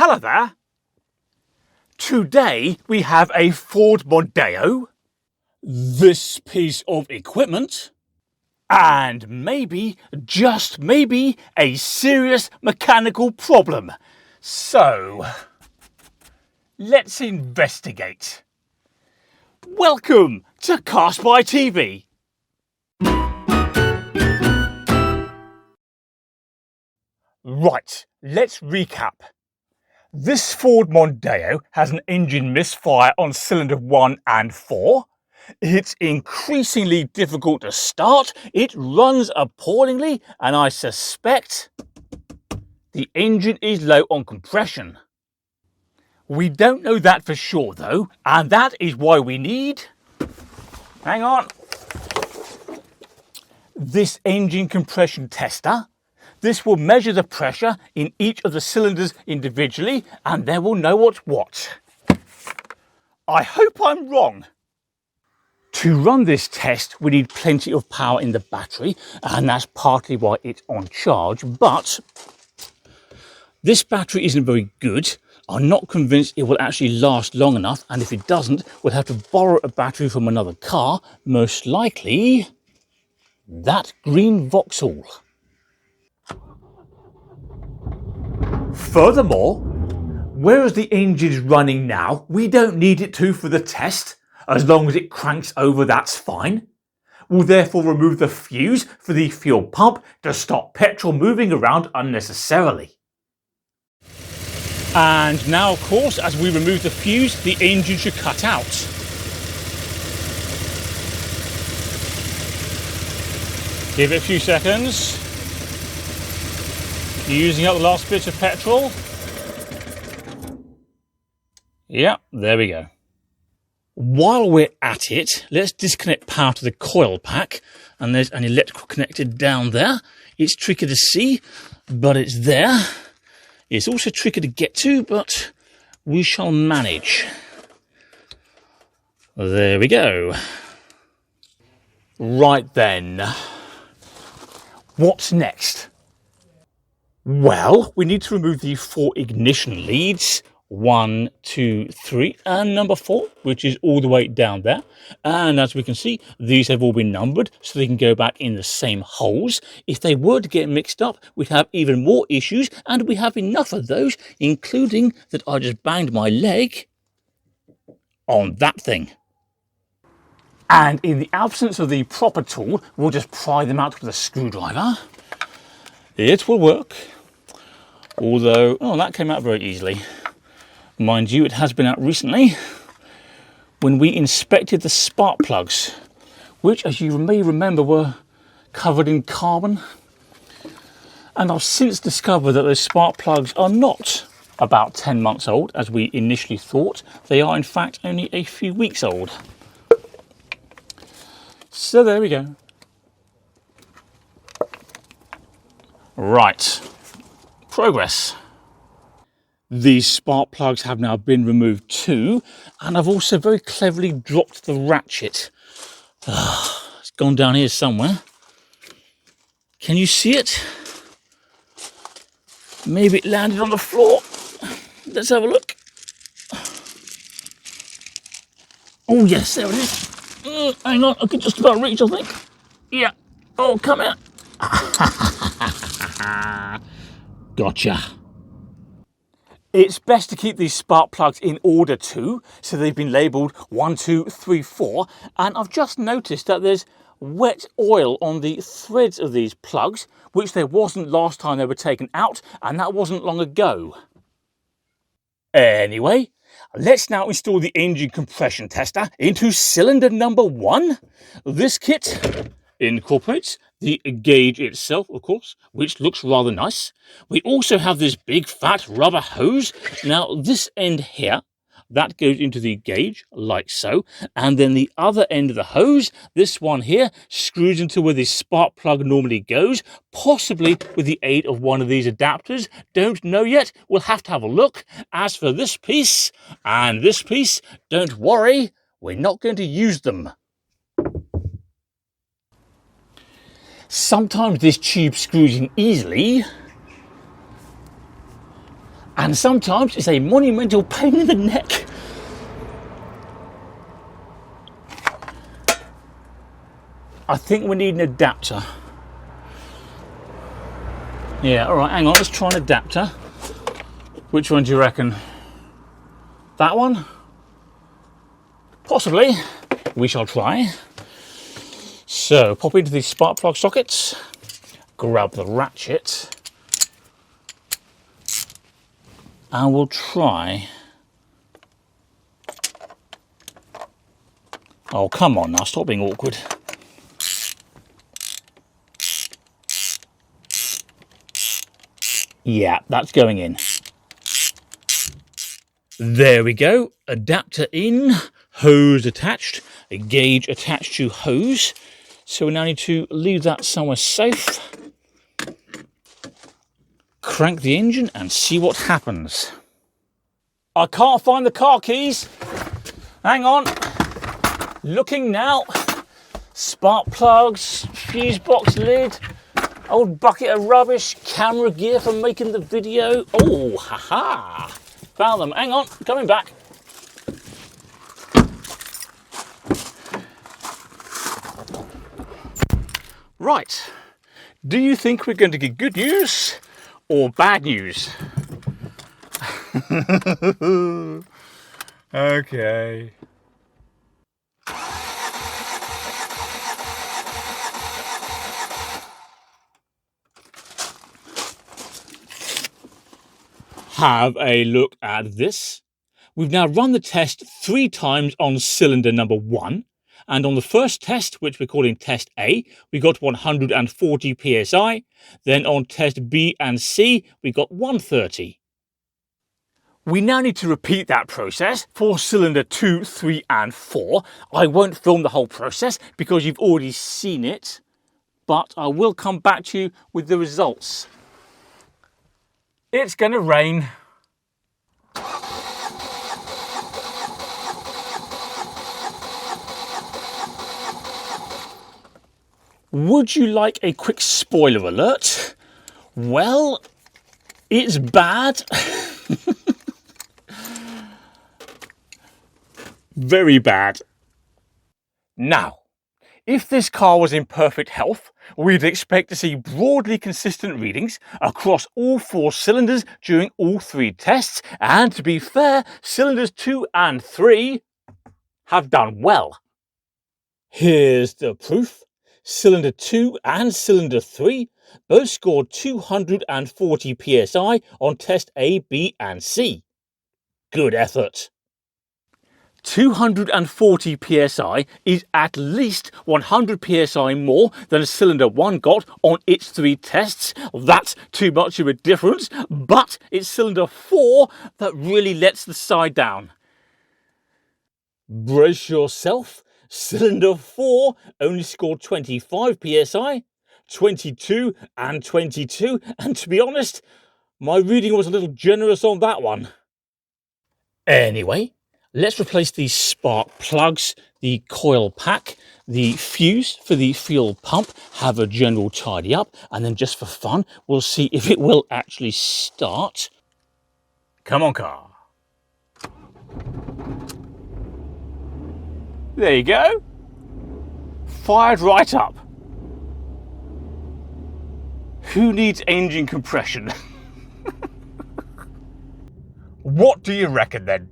hello there. Today we have a Ford Mondeo, this piece of equipment, and maybe, just maybe, a serious mechanical problem. So, let's investigate. Welcome to CarSpyTV. Right, let's recap. This Ford Mondeo has an engine misfire on cylinder 1 and 4. It's increasingly difficult to start, it runs appallingly, and I suspect the engine is low on compression. We don't know that for sure though, and that is why we need... Hang on. This engine compression tester. This will measure the pressure in each of the cylinders individually, and then we'll know what's what. I hope I'm wrong. To run this test, we need plenty of power in the battery, and that's partly why it's on charge, but this battery isn't very good. I'm not convinced it will actually last long enough, and if it doesn't, we'll have to borrow a battery from another car, most likely that green Vauxhall. Furthermore, whereas the engine's running now, we don't need it to for the test. As long as it cranks over, that's fine. We'll therefore remove the fuse for the fuel pump to stop petrol moving around unnecessarily. And now, of course, as we remove the fuse, the engine should cut out. Give it a few seconds. Using up the last bit of petrol. Yeah, there we go. While we're at it, let's disconnect power to the coil pack. And there's an electrical connector down there. It's tricky to see, but it's there. It's also tricky to get to, but we shall manage. There we go. Right then. What's next? Well, we need to remove the 4 ignition leads, 1, 2, 3, and number 4, which is all the way down there. And as we can see, these have all been numbered, so they can go back in the same holes. If they were to get mixed up, we'd have even more issues, and we have enough of those, including that I just banged my leg on that thing. And in the absence of the proper tool, we'll just pry them out with a screwdriver. It will work, although, oh, that came out very easily. Mind you, it has been out recently when we inspected the spark plugs, which, as you may remember, were covered in carbon. And I've since discovered that those spark plugs are not about 10 months old, as we initially thought. They are, in fact, only a few weeks old. So there we go. Right, progress. These spark plugs have now been removed too, and I've also very cleverly dropped the ratchet. It's gone down here somewhere. Can you see it? Maybe it landed on the floor. Let's have a look. Oh yes, there it is. Hang on, I can just about reach, I think. Yeah. Oh, come here. Gotcha. It's best to keep these spark plugs in order too, so they've been labelled 1, 2, 3, 4, and I've just noticed that there's wet oil on the threads of these plugs, which there wasn't last time they were taken out, and that wasn't long ago. Anyway, let's now install the engine compression tester into cylinder number 1. This kit incorporates the gauge itself, of course, which looks rather nice. We also have this big fat rubber hose. Now this end here, that goes into the gauge like so, and then the other end of the hose, this one here, screws into where the spark plug normally goes, possibly with the aid of one of these adapters. Don't know yet, we'll have to have a look. As for this piece and this piece, don't worry, we're not going to use them. Sometimes this tube screws in easily, And sometimes it's a monumental pain in the neck. I think we need an adapter. Yeah, all right, hang on, let's try an adapter. Which one do you reckon? That one? Possibly. We shall try. So, pop into these spark plug sockets, grab the ratchet, and we'll try. Oh, come on now, stop being awkward. Yeah, that's going in. There we go. Adapter in, hose attached, a gauge attached to hose. So we now need to leave that somewhere safe. Crank the engine and see what happens. I can't find the car keys. Hang on. Looking now. Spark plugs, fuse box lid, old bucket of rubbish, camera gear for making the video. Oh, haha. Found them. Hang on, coming back. Right. Do you think we're going to get good news or bad news? Okay. Have a look at this. We've now run the test 3 times on cylinder number 1. And on the first test, which we're calling test A, we got 140 psi. Then on test B and C, we got 130. We now need to repeat that process for cylinder 2, 3 and 4. I won't film the whole process because you've already seen it, but I will come back to you with the results. It's going to rain. Would you like a quick spoiler alert? Well, it's bad. Very bad. Now, if this car was in perfect health, we'd expect to see broadly consistent readings across all 4 cylinders during all 3 tests, and to be fair, cylinders 2 and 3 have done well. Here's the proof. Cylinder 2 and cylinder 3 both scored 240 psi on test A, B and C. Good effort. 240 psi is at least 100 psi more than cylinder 1 got on its 3 tests. That's too much of a difference, but it's cylinder 4 that really lets the side down. Brace yourself. Cylinder 4 only scored 25 psi, 22 and 22, and to be honest, my reading was a little generous on that one. Anyway, let's replace these spark plugs, the coil pack, the fuse for the fuel pump, have a general tidy up, and then just for fun, we'll see if it will actually start. Come on, car. There you go. Fired right up. Who needs engine compression? What do you reckon then?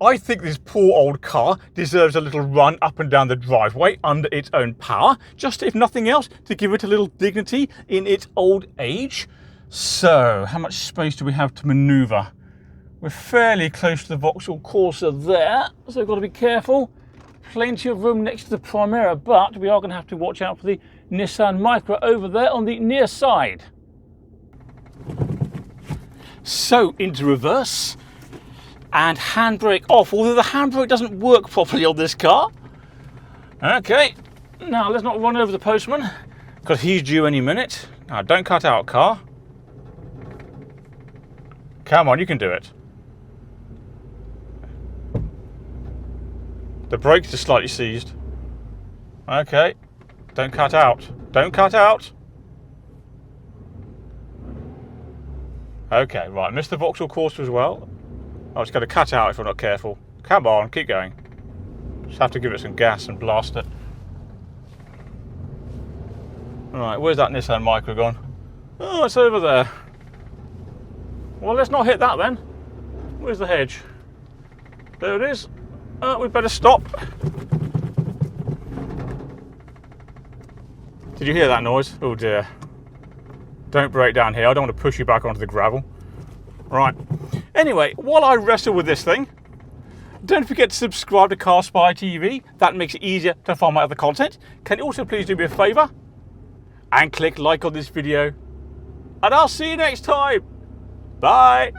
I think this poor old car deserves a little run up and down the driveway under its own power, just if nothing else, to give it a little dignity in its old age. So, how much space do we have to manoeuvre? We're fairly close to the Vauxhall Corsa there, so we've got to be careful. Plenty of room next to the Primera, but we are going to have to watch out for the Nissan Micra over there on the near side. So, into reverse. And handbrake off, although the handbrake doesn't work properly on this car. Okay, now let's not run over the postman, because he's due any minute. Now, don't cut out, car. Come on, you can do it. The brakes are slightly seized. Okay, don't cut out. Don't cut out. Okay, right, missed the Vauxhall Corsa as well. Oh, it's got to cut out if we're not careful. Come on, keep going. Just have to give it some gas and blast it. Right, where's that Nissan Micra gone? Oh, it's over there. Well, let's not hit that then. Where's the hedge? There it is. We'd better stop. Did you hear that noise? Oh dear. Don't break down here. I don't want to push you back onto the gravel. Right. Anyway, while I wrestle with this thing, don't forget to subscribe to CarSpyTV. That makes it easier to find my other content. Can you also please do me a favour and click like on this video? And I'll see you next time. Bye.